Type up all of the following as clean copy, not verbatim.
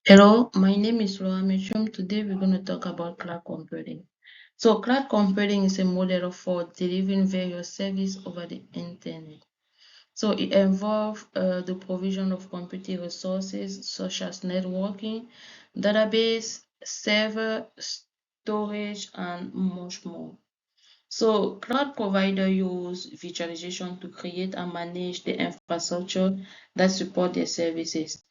Hello, my name is Laura Mitchum. Today we're going to talk about cloud computing. So cloud computing is a model for delivering various services over the internet. So it involves the provision of computing resources such as networking, database, server, storage, and much more. So cloud provider use virtualization to create and manage the infrastructure that support their services.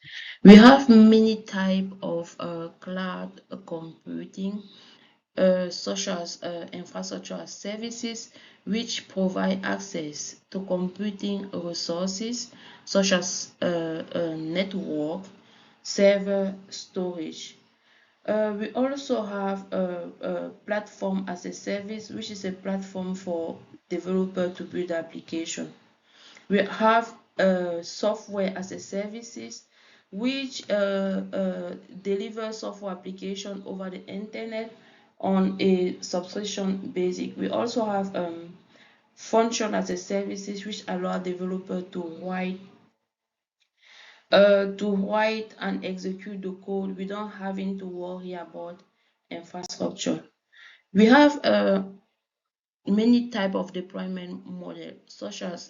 We have many type of cloud computing, such as infrastructure as services, which provide access to computing resources such as network, server, storage. We also have a platform as a service, which is a platform for developer to build application. We have software as a services, which deliver software application over the internet on a subscription basis. We also have function as a services, which allow developer to write and execute the code without having to worry about infrastructure. We have many type of deployment model, such as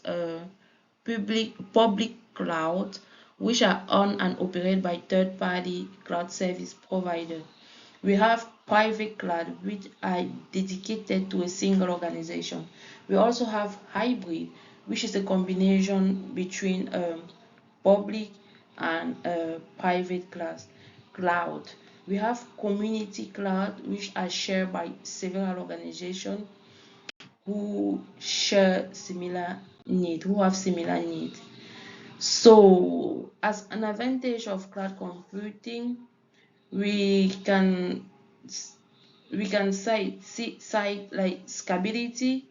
public cloud, which are owned and operated by third-party cloud service provider. We have private cloud, which are dedicated to a single organization. We also have hybrid, which is a combination between public and private cloud. We have community cloud, which are shared by several organizations who have similar need. So, as an advantage of cloud computing, we can cite like scalability.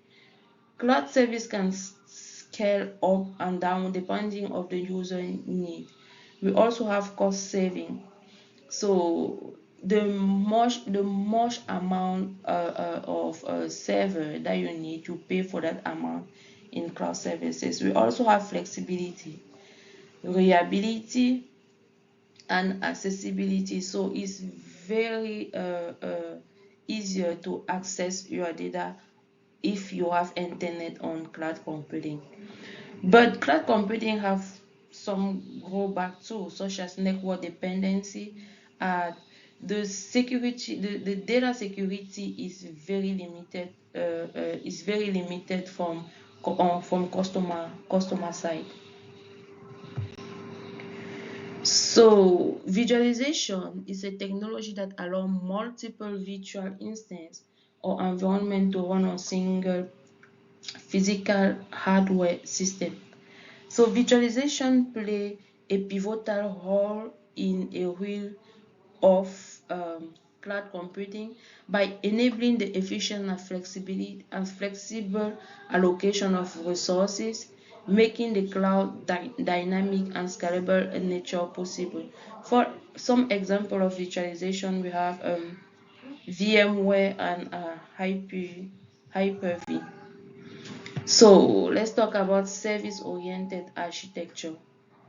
Cloud service can scale up and down depending of the user need. We also have cost saving. So the much amount of server that you need, you pay for that amount in cloud services. We also have flexibility, reliability, and accessibility. So it's very easier to access your data if you have internet on cloud computing. But cloud computing have some drawback too, such as network dependency. Uh, the data security is very limited from customer side. So visualization is a technology that allows multiple virtual instances or environment to run on single physical hardware system. So visualization play a pivotal role in a wheel of cloud computing by enabling the efficient and flexible allocation of resources, making the cloud dynamic and scalable in nature possible. For some example of visualization, we have VMware and Hyper-V. So let's talk about service-oriented architecture.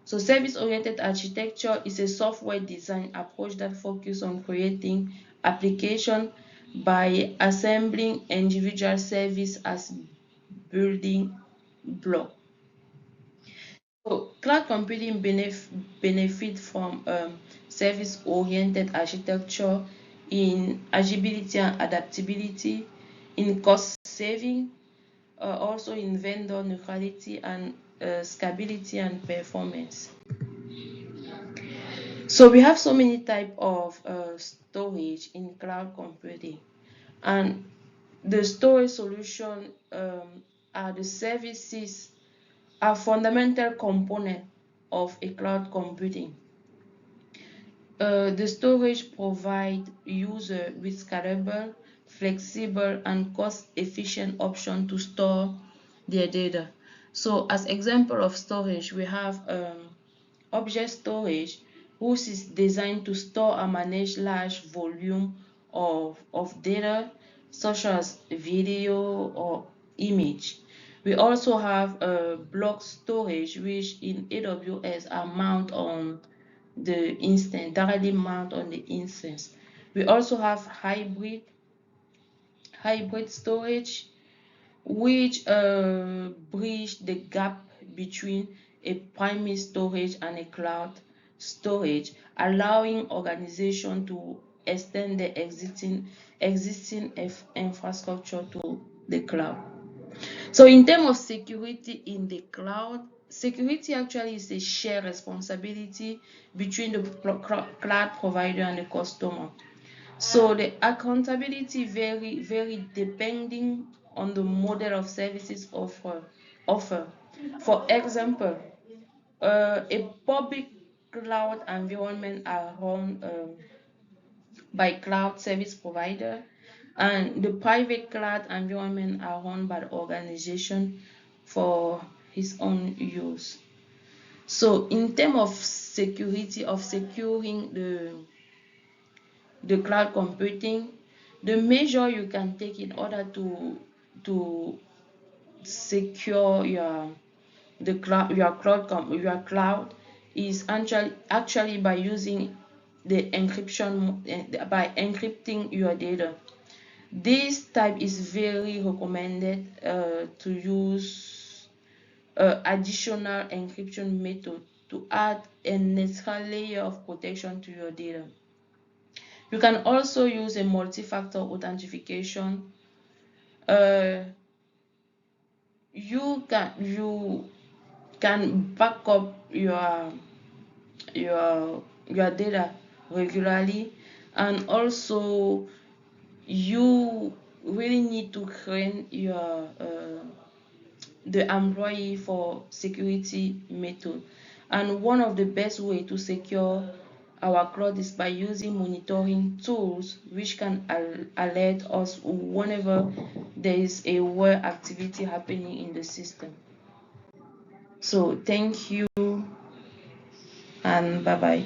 So service-oriented architecture is a software design approach that focuses on creating application by assembling individual service as building block. So cloud computing benefit from service-oriented architecture in agility and adaptability, in cost saving, also in vendor neutrality and scalability and performance. So we have so many type of storage in cloud computing, and the storage solution are the services are fundamental component of a cloud computing. The storage provide user with scalable, flexible, and cost-efficient option to store their data. So as example of storage, we have object storage, which is designed to store and manage large volume of data, such as video or image. We also have block storage, which in AWS are mounted on the instance, directly mount on the instance. We also have hybrid storage, which bridge the gap between a primary storage and a cloud storage, allowing organization to extend the existing infrastructure to the cloud. So in terms of security in the cloud, security actually is a shared responsibility between the cloud provider and the customer. So the accountability vary depending on the model of services offer. For example, a public cloud environment are run by cloud service provider, and the private cloud environment are run by the organization for his own use. So in terms of security, of securing the cloud computing, the measure you can take in order to secure your cloud is actually by using the encryption, by encrypting your data. This type is very recommended to use additional encryption method to add an extra layer of protection to your data. You can also use a multi-factor authentication. You can back up your data regularly, and also you really need to train your the employee for security method. And one of the best way to secure our cloud is by using monitoring tools which can alert us whenever there is a web activity happening in the system. So thank you and bye bye.